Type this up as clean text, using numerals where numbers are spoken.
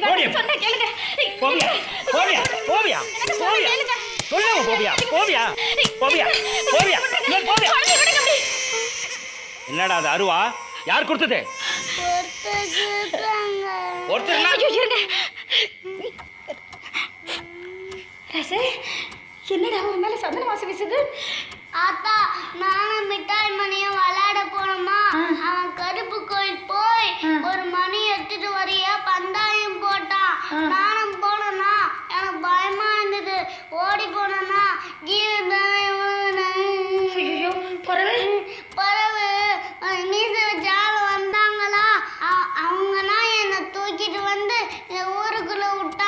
சொன்னா கேளுங்க. போவியா போவியா போவியா போவியா சொல்லுங்க போவியா போவியா போவியா போவியா போவியா. என்னடா அது அருவா? யார் கொடுத்தது? ஒருத்தர் என்னடா உன் மேல சந்தன வாசம் வீசுது? ஆத்தா, நானும் மிட்டாய் மணியும் விளையாட போனோமா, அவன் கருப்பு கோயில் போய் ஒரு மணி எடுத்துட்டு வரையா பந்தாயம் போட்டான். நானும் போனேன்னா எனக்கு பயமா இருந்தது, ஓடி போன